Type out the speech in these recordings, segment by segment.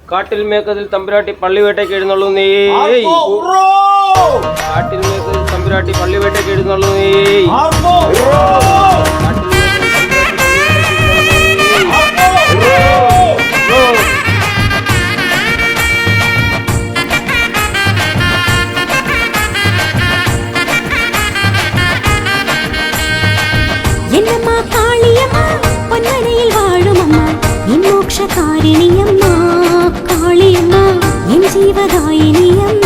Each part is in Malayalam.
കാട്ടിൽ മേക്കതിൽ തമ്പുരാട്ടി പള്ളിവേട്ടയ്ക്ക് എഴുന്നള്ളൂ നീ. കാട്ടിൽ മേക്കതിൽ തമ്പുരാട്ടി പള്ളിവേട്ടയ്ക്ക് എഴുന്നള്ളൂ നീ. മോക്ഷകാരിണിയമ്മ കാളിയമ്മ എൻ ജീവദായിനിയമ്മ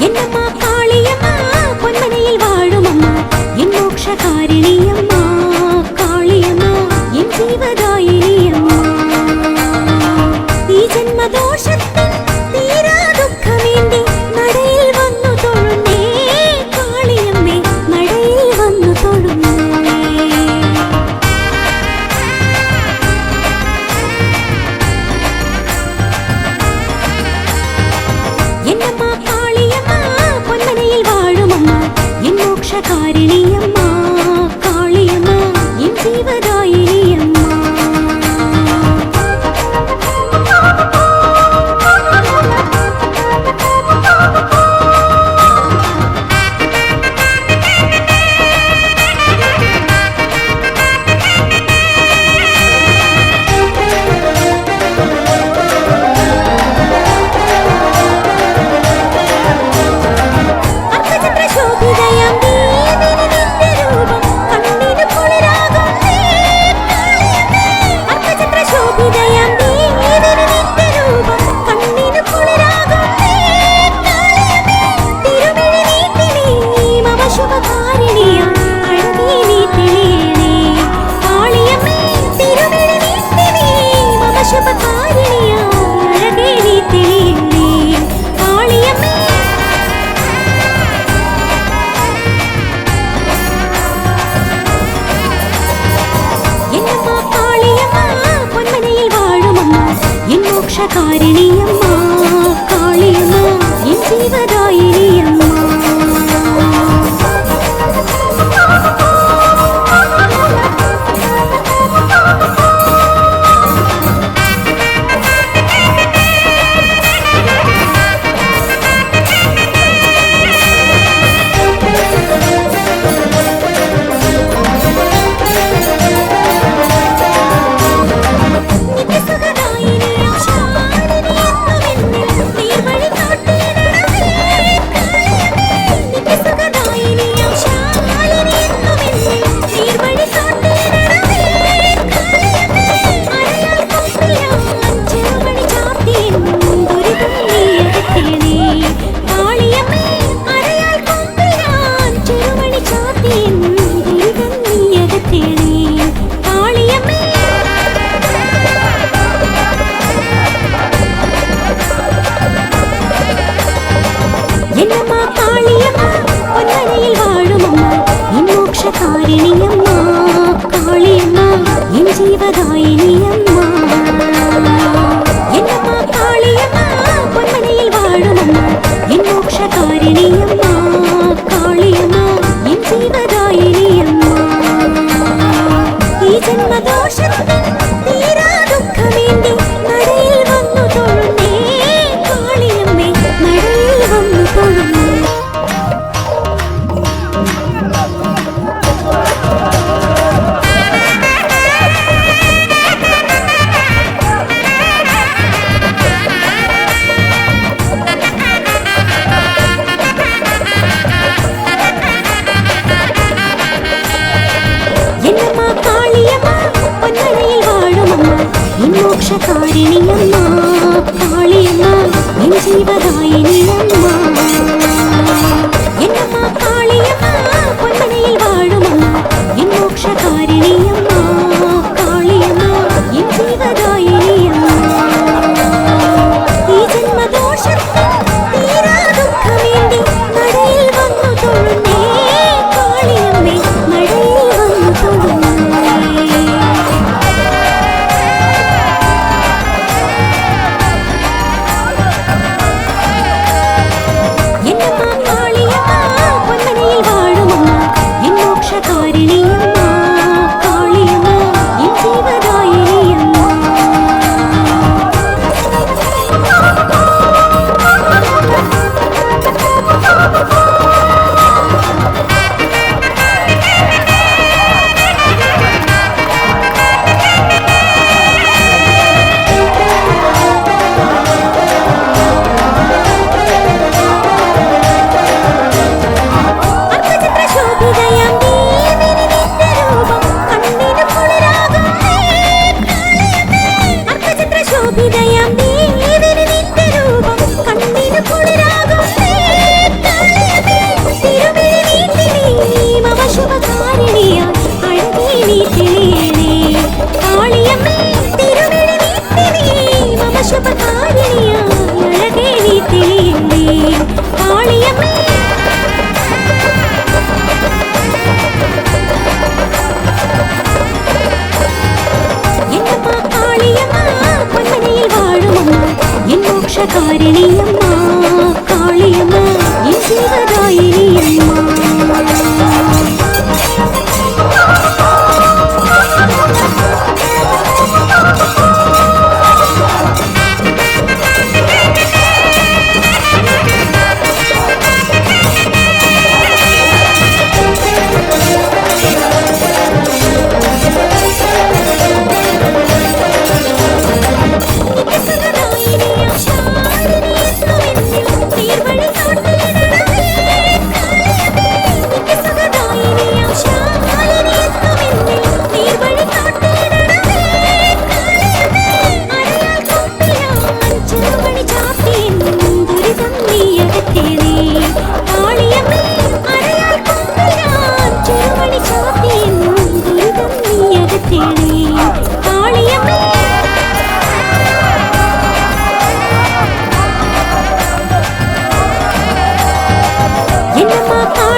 എന്നമ്മ കാളിയമ്മ പൊന്മനയിൽ വാഴുമമ്മ എൻ മോക്ഷകാരിണിയമ്മ കാളിയമ്മ എൻ ജീവദായിനിയമ്മ ഈ ജന്മദോഷത്തിൽ തീരാ ദുഃഖമേന്തി നടയിൽ വന്നു തൊഴുന്നേ കാളിയമ്മേ നടയിൽ വന്നു തൊഴുന്നേ കാരിണിയമ്മ കാളിയമ്മ എൻ ജീവദായിനിയമ്മ കാരിണിയമ്മ കാളിയമ്മ എൻ ജീവദായിനിയമ്മ കാരിണിയമ്മ കാളിയമ്മ എൻ ജീവദായിനിയമ്മ എന്നമ്മ കാളിയമ്മ പൊന്മനയിൽ വാഴുമമ്മ എൻ മോക്ഷകാരിണിയമ്മ കാളിയമ്മ എൻ ജീവദായിനിയമ്മ ഈ ജന്മദോഷത്തിൽ തീരാ ദുഃഖമേന്തി നടയിൽ വന്നു തൊഴുന്നേ കാളിയമ്മേ നടയിൽ വന്നു തൊഴുന്നേ മോക്ഷകാരിണിയമ്മ കാളിയമ്മ എൻ ജീവദായിനിയമ്മ എന്നമ്മ കാളിയമ്മ പൊന്മനയിൽ വാഴുമമ്മ എൻ മോക്ഷകാരിണിയമ്മ കാളിയമ്മ എൻ ജീവദായിനിയമ്മ ഈ ജന്മദോഷത്തിൽ തീരാ ദുഃഖമേന്തി നടയിൽ വന്നു തൊഴുന്നേ കാളിയമ്മേ നടയിൽ വന്നു തൊഴുന്നേ കാരിണിയമ്മ കാളിയമ്മ എൻ ജീവദായിനിയമ്മ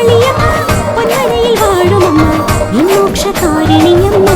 കാളിയമ്മ പൊന്മനയിൽ വാഴുമമ്മ മോക്ഷകാരിണിയമ്മ